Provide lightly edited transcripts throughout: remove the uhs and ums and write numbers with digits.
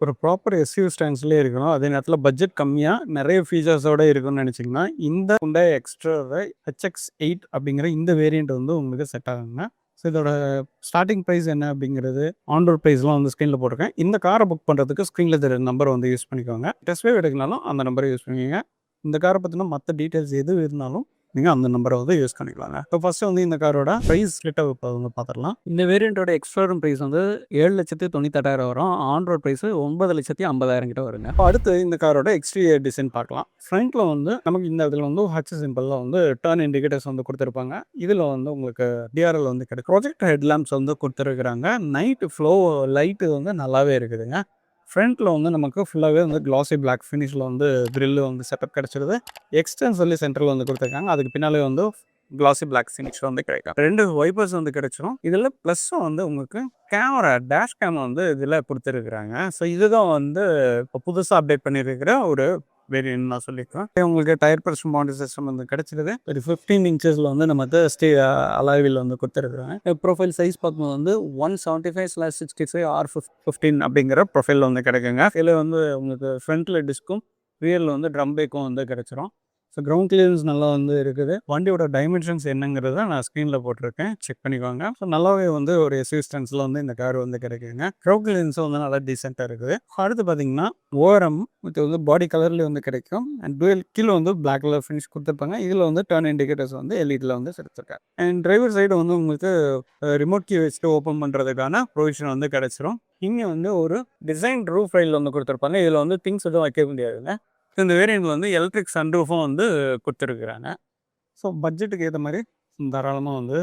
ஒரு proper SUV ஸ்டாண்ட்ஸ்லேயே இருக்கணும். அதே நேரத்தில் பட்ஜெட் கம்மியாக நிறைய ஃபீச்சர்ஸோடு இருக்குன்னு நினச்சிங்கன்னா இந்த Hyundai எக்ஸ்ட்ராவை HX8 அப்படிங்கிற இந்த வேரியண்ட் வந்து உங்களுக்கு செட் ஆகுங்க. ஸோ இதோட ஸ்டார்டிங் ப்ரைஸ் என்ன அப்படிங்கிறது ஆன் ரோட் ப்ரைஸ்லாம் வந்து ஸ்க்ரீனில் போட்டிருக்கேன். இந்த காரை புக் பண்ணுறதுக்கு ஸ்க்ரீனில் தெரிய நம்பரை வந்து யூஸ் பண்ணிக்கோங்க. டெஸ்ட் ட்ரைவ் எடுக்கனாலும் அந்த நம்பரை யூஸ் பண்ணிக்கோங்க. இந்த காரை பற்றின மற்ற டீட்டெயில்ஸ் எது இருந்தாலும் நீங்கள் அந்த நம்பரை வந்து யூஸ் பண்ணிக்கலாங்க. இப்போ ஃபஸ்ட்டு வந்து இந்த காரோட ப்ரைஸ் ஸ்ப்ளிட்டாக இப்போ வந்து பார்த்துடலாம். இந்த வேரியண்ட்டோட எக்ஸ்ட்ரா ப்ரைஸ் வந்து 7,98,000 வரும். ஆன் ரோட் ப்ரைஸ் 9,50,000 கிட்ட வருங்க. இப்போ அடுத்து இந்த காரோட எக்ஸ்டீரியர் டிசைன் பார்க்கலாம். ஃப்ரண்ட்டில் வந்து நமக்கு இந்த இடத்துல வந்து ஹச் சிம்பிளில் வந்து டர்ன் இண்டிகேட்டர்ஸ் வந்து கொடுத்துருப்பாங்க. இதில் வந்து உங்களுக்கு டிஆர்எல் வந்து கிடைக்கும். ப்ரொஜெக்ட் ஹெட் லேம்ப்ஸ் வந்து கொடுத்துருக்குறாங்க. நைட் ஃப்ளோ லைட்டு வந்து நல்லாவே இருக்குதுங்க. ஃப்ரண்ட்டில் வந்து நமக்கு ஃபுல்லாகவே வந்து கிளாசி பிளாக் ஃபினிஷில் வந்து க்ரில்லு வந்து செட்டப் கிடச்சிருது. எக்ஸ்டென்ஷன்லி சென்டரில் வந்து கொடுத்துருக்காங்க. அதுக்கு பின்னாலே வந்து கிளாசி பிளாக் ஃபினிஷ் வந்து கிடைக்கும். 2 வைப்பர்ஸ் வந்து கிடைச்சிரும். இதில் ப்ளஸ்ஸும் வந்து உங்களுக்கு கேமரா டேஷ் கேம் வந்து இதில் கொடுத்துருக்குறாங்க. ஸோ இதுதான் வந்து இப்போ புதுசாக அப்டேட் பண்ணியிருக்கிற ஒரு வேரியன்ட் நான் சொல்லியிருக்கேன். உங்களுக்கு டயர் ப்ரெஷர் மானிட்டர் சிஸ்டம் வந்து கிடைச்சிருது. ஒரு 15 இன்ச்சஸில் வந்து நமக்கு அலாய்வில் வந்து கொடுத்துருக்குறாங்க. ப்ரொஃபைல் சைஸ் பார்க்கும்போது வந்து 175/65 R15 அப்படிங்கிற ப்ரொஃபைல் வந்து கிடைக்குங்க. இதில் வந்து உங்களுக்கு ஃப்ரண்ட்டில் டிஸ்க்கும் ரியரில் வந்து ட்ரம் பிரேக்கும் வந்து கிடைச்சிரும். ஸோ கிரவுண்ட் கிளியரன்ஸ் நல்லா வந்து இருக்குது. வண்டியோட டைமென்ஷன்ஸ் என்னங்கிறத நான் ஸ்க்ரீனில் போட்டிருக்கேன், செக் பண்ணிக்கோங்க. ஸோ நல்லாவே வந்து ஒரு எஸ்யூவி ஸ்டாண்ட்ஸில் வந்து இந்த கார் வந்து கிடைக்குங்க. கிரவுண்ட் கிளியரன்ஸும் வந்து நல்லா டீசெண்டாக இருக்குது. அடுத்து பார்த்தீங்கன்னா ஓரம் இது வந்து பாடி கலர்லேயே வந்து கிடைக்கும். அண்ட் டுவெல் கீழே வந்து பிளாக் கலர் ஃபினிஷ் கொடுத்துருப்பாங்க. இதில் வந்து டர்ன் இண்டிகேட்டர்ஸ் வந்து எல்இடியில் வந்து செலுத்திருக்காங்க. அண்ட் டிரைவர் சைடு வந்து உங்களுக்கு ரிமோட் கீ வச்சுட்டு ஓப்பன் பண்ணுறதுக்கான ப்ரொவிஷன் வந்து கிடைச்சிரும். இங்கே வந்து ஒரு டிசைன் ரூஃப் ரைல் வந்து கொடுத்துருப்பாங்க. இதில் வந்து திங்ஸ் எதுவும் வைக்க முடியாதுங்க. இந்த வேரியண்ட் வந்து எலக்ட்ரிக் சன்ரூஃபும் வந்து கொடுத்துருக்குறாங்க. ஸோ பட்ஜெட்டுக்கு ஏற்ற மாதிரி தாராளமாக வந்து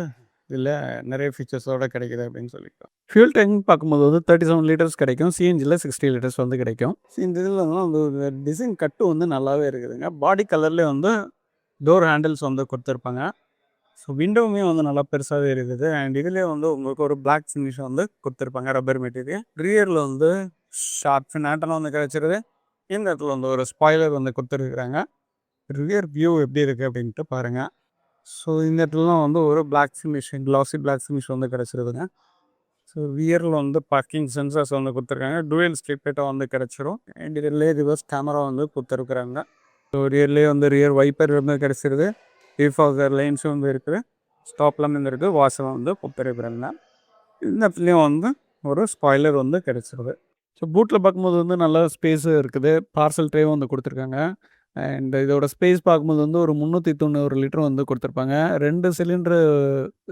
இதில் நிறைய ஃபீச்சர்ஸோடு கிடைக்குது அப்படின்னு சொல்லியிருக்கோம். ஃபியூல் டேங்க் பார்க்கும்போது வந்து 37 லிட்டர்ஸ் கிடைக்கும். சிஎன்ஜியில் 60 லிட்டர்ஸ் வந்து கிடைக்கும். இந்த இதில் வந்து டிசைன் கட்டு வந்து நல்லாவே இருக்குதுங்க. பாடி கலர்லேயே வந்து டோர் ஹேண்டில்ஸ் வந்து கொடுத்துருப்பாங்க. ஸோ விண்டோவுமே வந்து நல்லா பெருசாகவே இருக்குது. அண்ட் இதுலேயே வந்து உங்களுக்கு ஒரு பிளாக் ஃபினிஷ் வந்து கொடுத்துருப்பாங்க, ரப்பர் மெட்டீரியல். ரியரில் வந்து ஷார்ப் ஃபின் ஆண்டனா வந்து கிடச்சிருது. இந்த இடத்துல வந்து ஒரு ஸ்பாய்லர் வந்து கொடுத்துருக்குறாங்க. ரியர் வியூ எப்படி இருக்குது அப்படின்ட்டு பாருங்கள். ஸோ இந்த இடத்துலலாம் வந்து ஒரு பிளாக் ஃபினிஷ் கிளாசி பிளாக் ஃபினிஷ் வந்து கிடச்சிருதுங்க. ஸோ ரியரில் வந்து பார்க்கிங் சென்சர்ஸ் வந்து கொடுத்துருக்காங்க. டூயல் ஸ்ட்ரிப் லைட்டாக வந்து கிடச்சிரும். அண்ட் இதில் ரிவர்ஸ் கேமரா வந்து கொடுத்துருக்குறாங்க. ஸோ ரியர்லேயே வந்து ரியர் வைப்பர் வந்து கிடச்சிருது. ரீஃபாகர் லைன்ஸும் வந்து இருக்குது. ஸ்டாப்லாம் வந்து இருக்குது. வாசம் வந்து கொடுத்துருக்குறாங்க. இந்த இடத்துலையும் வந்து ஒரு ஸ்பாய்லர் வந்து கிடச்சிருது. ஸோ பூட்டில் பார்க்கும்போது வந்து நல்லா ஸ்பேஸும் இருக்குது. பார்சல் ட்ரேவும் வந்து கொடுத்துருக்காங்க. அண்ட் இதோட ஸ்பேஸ் பார்க்கும்போது வந்து ஒரு 390 லிட்டர் வந்து கொடுத்துருப்பாங்க. 2 சிலிண்டரு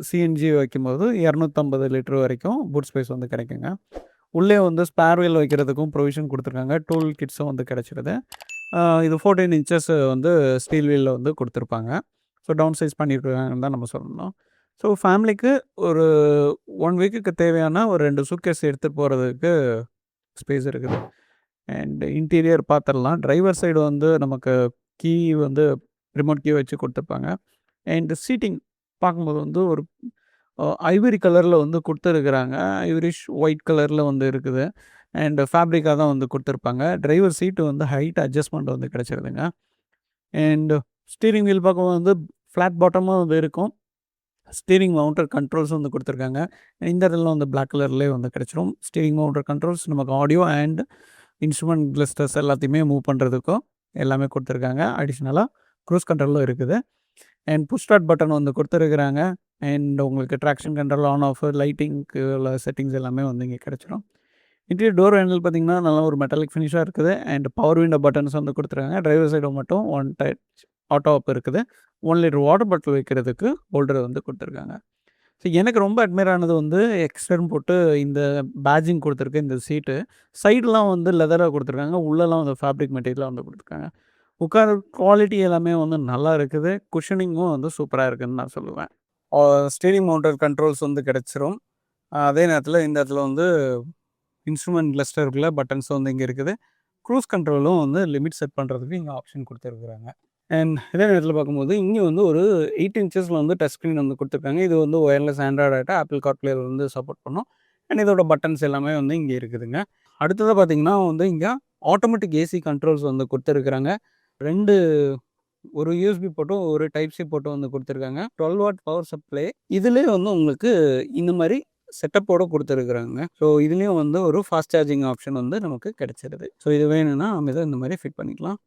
சிஎன்ஜி வைக்கும்போது 250 லிட்டர் வரைக்கும் பூட் ஸ்பேஸ் வந்து கிடைக்குங்க. உள்ளே வந்து ஸ்பேர் வீல் வைக்கிறதுக்கும் ப்ரொவிஷன் கொடுத்துருக்காங்க. டூல் கிட்ஸும் வந்து கிடச்சிருது. இது 14 இன்ச்சஸ் வந்து ஸ்டீல் வீலில் வந்து கொடுத்துருப்பாங்க. ஸோ டவுன் சைஸ் பண்ணியிருக்காங்கன்னு தான் நம்ம சொல்லணும். ஸோ ஃபேமிலிக்கு ஒரு 1 வீக்குக்கு தேவையான ஒரு 2 சூட்கேஸ் எடுத்துகிட்டு போகிறதுக்கு ஸ்பேஸ் இருக்குது. அண்ட் இன்டீரியர் பார்த்துடலாம். டிரைவர் சைடு வந்து நமக்கு கீ வந்து ரிமோட் கீ வச்சு கொடுத்துருப்பாங்க. அண்ட் சீட்டிங் பார்க்கும்போது வந்து ஒரு ஐவரி கலரில் வந்து கொடுத்துருக்குறாங்க. ஐவரிஷ் ஒயிட் கலரில் வந்து இருக்குது. அண்ட் ஃபேப்ரிக்காக தான் வந்து கொடுத்துருப்பாங்க. டிரைவர் சீட்டு வந்து ஹைட் அட்ஜஸ்ட்மெண்ட் வந்து கிடச்சிருதுங்க. அண்ட் ஸ்டீரிங் வீல் பார்க்கும்போது வந்து ஃப்ளாட் பாட்டமாக வந்து இருக்கும். ஸ்டீரிங் மவுண்டர் கண்ட்ரோல்ஸ் வந்து கொடுத்துருக்காங்க. இந்த இடத்துல வந்து பிளாக் கலர்லேயே வந்து கிடச்சிரும். ஸ்டீரிங் மவுண்டர் கண்ட்ரோல்ஸ் நமக்கு ஆடியோ அண்ட் இன்ஸ்ட்ருமெண்ட் கிளஸ்டர்ஸ் எல்லாத்தையுமே மூவ் பண்ணுறதுக்கும் எல்லாமே கொடுத்துருக்காங்க. அடிஷ்னலாக க்ரூஸ் கண்ட்ரோலும் இருக்குது. அண்ட் புஷ் ஸ்டார்ட் பட்டன் வந்து கொடுத்துருக்குறாங்க. அண்ட் உங்களுக்கு ட்ராக்ஷன் கண்ட்ரோல் ஆன் ஆஃப் லைட்டிங்க்கு உள்ள செட்டிங்ஸ் எல்லாமே வந்து இங்கே கிடச்சிரும். இன்டீரியர் டோர் ஹேண்டில் பார்த்திங்கன்னா நல்லா ஒரு மெட்டாலிக் ஃபினிஷாக இருக்குது. அண்ட் பவர் விண்டோ பட்டன்ஸ் வந்து கொடுத்துருக்காங்க. டிரைவர் சைடு மட்டும் 1 டச் ஆட்டோ ஆப் இருக்குது. 1 லிட்டர் வாட்டர் பாட்டில் வைக்கிறதுக்கு ஹோல்டர் வந்து கொடுத்துருக்காங்க. ஸோ எனக்கு ரொம்ப அட்மையர் ஆனது வந்து எக்ஸ்டர்ன் போட்டு இந்த பேட்ஜிங் கொடுத்துருக்கு இந்த சீட்டு. சைடெலாம் வந்து லெதராக கொடுத்துருக்காங்க. உள்ளெல்லாம் வந்து ஃபேப்ரிக் மெட்டீரியலாக வந்து கொடுத்துருக்காங்க. உட்கார குவாலிட்டி எல்லாமே வந்து நல்லா இருக்குது. குஷனிங்கும் வந்து சூப்பராக இருக்குதுன்னு நான் சொல்லுவேன். ஸ்டீரிங் மவுண்டர் கண்ட்ரோல்ஸ் வந்து கிடச்சிரும். அதே நேரத்தில் இந்த இடத்துல வந்து இன்ஸ்ட்ருமெண்ட் கிளஸ்டருக்குள்ள பட்டன்ஸ் வந்து இங்கே இருக்குது. க்ரூஸ் கண்ட்ரோலும் வந்து லிமிட் செட் பண்ணுறதுக்கு இங்கே ஆப்ஷன் கொடுத்துருக்குறாங்க. அண்ட் இதே நேரத்தில் பார்க்கும்போது இங்கே வந்து ஒரு 8 இன்ச்சஸில் வந்து டச் ஸ்க்ரீன் வந்து கொடுத்துருக்காங்க. இது வந்து ஒயர்லெஸ் ஆண்ட்ராய்டு ஆகிட்ட ஆப்பிள் கார்ப்ளே வந்து சப்போர்ட் பண்ணும். அண்ட் இதோட பட்டன்ஸ் எல்லாமே வந்து இங்கே இருக்குதுங்க. அடுத்ததாக பார்த்திங்கன்னா வந்து இங்கே ஆட்டோமேட்டிக் ஏசி கண்ட்ரோல்ஸ் வந்து கொடுத்துருக்குறாங்க. 2 ஒரு யூஎஸ்பி போட்டும் ஒரு டைப் சி போட்டும் வந்து கொடுத்துருக்காங்க. 12 வாட் பவர் சப்ளை. இதிலே வந்து உங்களுக்கு இந்த மாதிரி செட்டப்போட குடுத்துருக்குறாங்க. ஸோ இதுலயும் வந்து ஒரு ஃபாஸ்ட் சார்ஜிங் ஆப்ஷன் வந்து நமக்கு கிடைச்சிருது. ஸோ இது வேணும்னா நம்ம இத இந்த மாரி ஃபிட் பண்ணிக்கலாம்.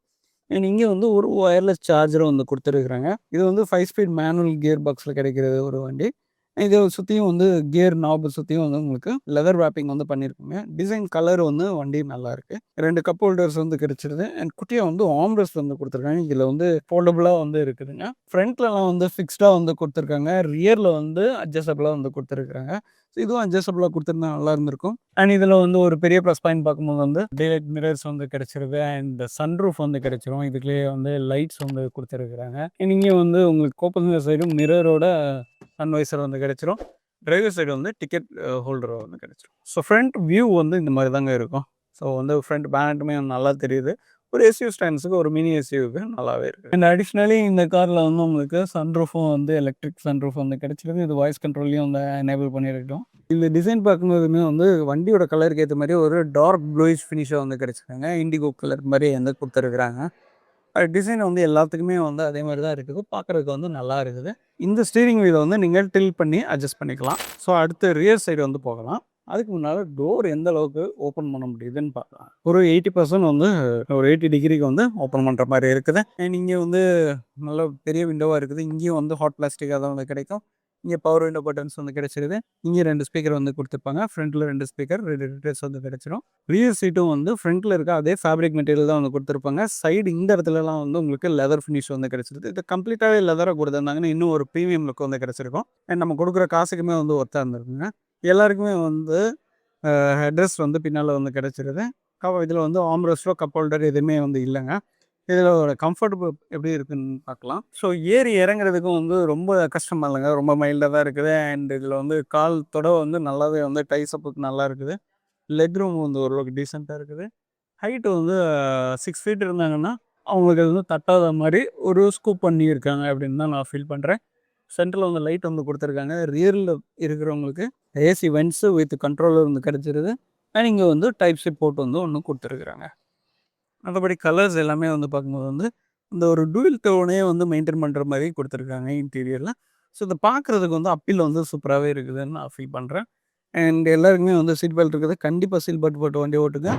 அண்ட் இங்க வந்து ஒரு வயர்லெஸ் சார்ஜரும் வந்து குடுத்துருக்குறாங்க. இது வந்து 5 ஸ்பீட் மேனுவல் கியர் பாக்ஸ்ல கிடைக்கிற ஒரு வண்டி. இத சுத்தியும் வந்து கியர் நாப் சுத்தியும் வந்து உங்களுக்கு லெதர் ராப்பிங் வந்து பண்ணியிருக்குங்க. டிசைன் கலர் வந்து வண்டி நல்லாயிருக்கு. 2 கப் ஹோல்டர்ஸ் வந்து கிடைச்சிருது. அண்ட் குட்டியா வந்து ஆர்ம்ரெஸ்ட் வந்து குடுத்துருக்காங்க. இதுல வந்து ஃபோல்டபுளா வந்து இருக்குதுங்க. ஃப்ரண்ட்லலாம் வந்து ஃபிக்ஸ்டா வந்து குடுத்துருக்காங்க. ரியர்ல வந்து அட்ஜஸ்டபிளா வந்து குடுத்துருக்காங்க. ஸோ இதுவும் அட்ஜஸ்டபிளா குடுத்திருந்தா நல்லா இருந்திருக்கும். அண்ட் இதுல வந்து ஒரு பெரிய ப்ளஸ் பாயிண்ட் பார்க்கும்போது வந்து டேலைட் மிரர்ஸ் வந்து கிடைச்சிருது. அண்ட் சன்ரூஃப் வந்து கிடைச்சிரும். இதுலயே வந்து லைட்ஸ் வந்து குடுத்துருக்காங்க. இங்க வந்து உங்களுக்கு கோப்பசஞ்சர் சைடும் மிரரோட சன்வைசர் வந்து கிடைச்சிரும். டிரைவர் சைடு வந்து டிக்கெட் ஹோல்டர் வந்து கிடைச்சிரும். ஸோ ஃப்ரண்ட் வியூ வந்து இந்த மாரி தாங்க இருக்கும். ஸோ வந்து ஃப்ரண்ட் பேனட்டுமே நல்லா தெரியுது. ஒரு எஸ்யூ ஸ்டாண்ட்ஸுக்கு ஒரு மினி எஸ்யூவுக்கு நல்லாவே இருக்கு. அண்ட் அடிஷ்னலி இந்த கார்ல வந்து உங்களுக்கு சன்ரூஃபும் வந்து எலக்ட்ரிக் சன்ரூஃப் வந்து கிடைச்சிருக்கு. இது வாய்ஸ் கண்ட்ரோல்லையும் வந்து எனேபிள் பண்ணியிருக்கட்டும். இந்த டிசைன் பார்க்கும்போதுமே வந்து வண்டியோட கலருக்கு ஏத்த மாரி ஒரு டார்க் ப்ளூயிஷ் ஃபினிஷா வந்து கிடைச்சிருக்காங்க. இண்டிகோ கலர் மாரி வந்து குடுத்துருக்குறாங்க. டிசைன் வந்து எல்லாத்துக்குமே வந்து அதே மாரி தான் இருக்குது. பார்க்குறதுக்கு வந்து நல்லா இருக்குது. இந்த ஸ்டீரிங் வீல வந்து நீங்க டில்ட் பண்ணி அட்ஜஸ்ட் பண்ணிக்கலாம். ஸோ அடுத்து ரியர் சைடு வந்து போகலாம். அதுக்கு முன்னால டோர் எந்த அளவுக்கு ஓப்பன் பண்ண முடியுதுன்னு பார்க்கலாம். ஒரு 80% வந்து ஒரு 80 டிகிரிக்கு வந்து ஓப்பன் பண்ற மாரி இருக்குது. அண்ட் இங்க வந்து நல்ல பெரிய விண்டோவா இருக்குது. இங்கேயும் வந்து ஹாட் பிளாஸ்டிக்கா தான் வந்து கிடைக்கும். இங்க பவர் விண்டோ பட்டன்ஸ் வந்து கிடைச்சிருது. இங்க 2 ஸ்பீக்கர் வந்து குடுத்துருப்பாங்க. ஃப்ரண்ட்ல 2 ஸ்பீக்கர், 2 ரிட்டர்ஸ் வந்து கிடைச்சிரும். ரியர் சீட்டும் வந்து ஃப்ரண்ட்ல இருக்க அதே ஃபேப்ரிக் மெட்டீரியல் தான் வந்து குடுத்துருப்பாங்க. சைடு இந்த இடத்துலலாம் வந்து உங்களுக்கு லெதர் ஃபினிஷ் வந்து கிடைச்சிருது. இது கம்ப்ளீட்டாவே லெதரா குடுத்துருந்தாங்கன்னா, இன்னும் ஒரு பிரீமியம் லுக் வந்து கிடைச்சிருக்கும். அண்ட் நம்ம குடுக்குற காசுக்குமே வந்து ஒர்த்தா இருந்திருக்குங்க. எல்லாருக்குமே வந்து ஹெட்ரெஸ்ட் வந்து பின்னால வந்து கிடைச்சிருது. இதுல வந்து ஆர்ம்ரெஸ்ட்டோ, கப் ஹோல்டர் எதுவுமே வந்து இல்லங்க. இதோட கம்ஃபர்டபுள் எப்படி இருக்குன்னு பார்க்கலாம். ஸோ ஏறி இறங்குறதுக்கும் வந்து ரொம்ப கஷ்டமா இல்லங்க. ரொம்ப மைல்டா தான் இருக்குது. அண்ட் இதில வந்து கால் தொட வந்து நல்லாவே வந்து டை சப்போர்ட் நல்லா இருக்குது. லெக் ரூம் வந்து ஓரளவுக்கு டீசென்ட்டா இருக்குது. ஹைட் வந்து 6 ஃபீட் இருந்தாங்கன்னா, அவங்களுக்கு அது வந்து தட்டாத மாரி ஒரு ஸ்கூப் பண்ணியிருக்காங்க அப்படின்னு தான் நான் ஃபீல் பண்றேன். சென்டர்ல வந்து லைட் வந்து குடுத்துருக்காங்க. ரியர்ல இருக்கிறவங்களுக்கு ஏசி வென்ட்ஸ் வித் கண்ட்ரோலர் வந்து கிடைச்சிருது. அண்ட் இங்க வந்து டைப் சி போர்ட் வந்து ஒண்ணு குடுத்துருக்காங்க. மத்தபடி கலர்ஸ் எல்லாமே வந்து பார்க்கும்போது வந்து, இந்த ஒரு டூயல் டோனே வந்து மெயின்டெயின் பண்ற மாரி குடுத்துருக்காங்க இன்டீரியர்ல. ஸோ இத பார்க்குறதுக்கு வந்து அப்பீல் வந்து சூப்பராவே இருக்குதுன்னு நான் ஃபீல் பண்றேன். அண்ட் எல்லாருக்குமே வந்து சீட் பெல்ட் இருக்குது. கண்டிப்பா சீட் பெல்ட் போட்டு வண்டி ஓட்டுங்க.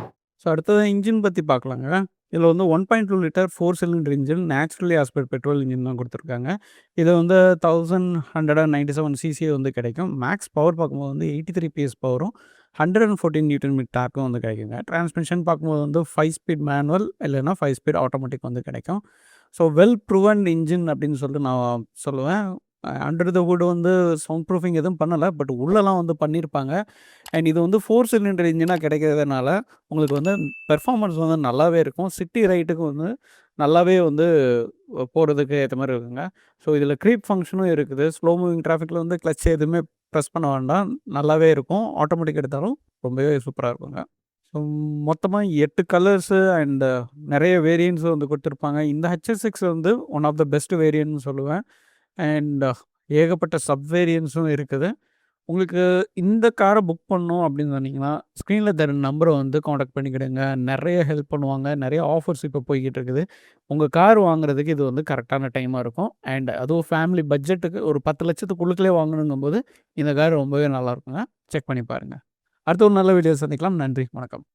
ஸோ அடுத்தது இன்ஜின் பத்தி பார்க்கலாங்க. இதில வந்து 1.2 litre 4 cylinder engine naturally aspect petrol engine தான் குடுத்துருக்காங்க. இது வந்து 1197 சிசி வந்து கிடைக்கும். மேக்ஸ் பவர் பார்க்கும்போது வந்து 83 பிஎஸ் பவரும், 114 நியூட்டன் மீட்டர் டார்க்கும் வந்து கிடைக்குங்க. டிரான்ஸ்மிஷன் பார்க்கும்போது வந்து 5 ஸ்பீட் மேனுவல் இல்லைன்னா 5 ஸ்பீட் ஆட்டோமேட்டிக் வந்து கிடைக்கும். ஸோ வெல் ப்ரூவன் இன்ஜின் அப்படின்னு சொல்லிட்டு நான் சொல்லுவேன். அண்டர் த ஹுட் வந்து சவுண்ட் ப்ரூஃபிங் எதுவும் பண்ணல. பட் உள்ளலாம் வந்து பண்ணியிருப்பாங்க. அண்ட் இது வந்து 4 சிலிண்டர் இன்ஜினா கிடைக்கிறதுனால, உங்களுக்கு வந்து பெர்ஃபார்மன்ஸ் வந்து நல்லாவே இருக்கும். சிட்டி ரைட்டுக்கு வந்து நல்லாவே வந்து போறதுக்கு ஏத்த மாரி இருக்குங்க. ஸோ இதில க்ரீப் ஃபங்ஷனும் இருக்குது. ஸ்லோ மூவிங் டிராஃபிக்ல வந்து கிளட்ச் எதுவுமே பிரஸ் பண்ண வேண்டாம். நல்லாவே இருக்கும். ஆட்டோமேட்டிக் எடுத்தாலும் ரொம்பவே சூப்பரா இருக்குங்க. ஸோ மொத்தமா 8 கலர்ஸு அண்ட் நெறைய வேரியண்ட்ஸ் வந்து குடுத்துருப்பாங்க. இந்த ஹெச்எஸ்6 வந்து ஒன் ஆஃப் த பெஸ்ட் வேரியண்ட்னு சொல்லுவேன். அண்ட் ஏகப்பட்ட சப் வேரியண்ட்ஸும் இருக்குது. உங்களுக்கு இந்த கார புக் பண்ணணும் அப்படின்னு சொன்னீங்கன்னா, ஸ்க்ரீன்ல தர நம்பர வந்து கான்டாக்ட் பண்ணிக்கிடுங்க. நெறைய ஹெல்ப் பண்ணுவாங்க. நெறைய ஆஃபர்ஸ் இப்போ போய்க்கிட்டு இருக்குது. உங்க கார் வாங்குறதுக்கு இது வந்து கரெக்ட்டான டைமா இருக்கும். அண்ட் அதுவும் ஃபேமிலி பட்ஜெட்டுக்கு ஒரு 10,00,000த்துக்குள்ளுக்குள்ளே வாங்கணுங்கும்போது, இந்த கார் ரொம்பவே நல்லாயிருக்குங்க. செக் பண்ணி பாருங்க. அடுத்த ஒரு நல்ல வீடியோ சந்திக்கலாம். நன்றி. வணக்கம்.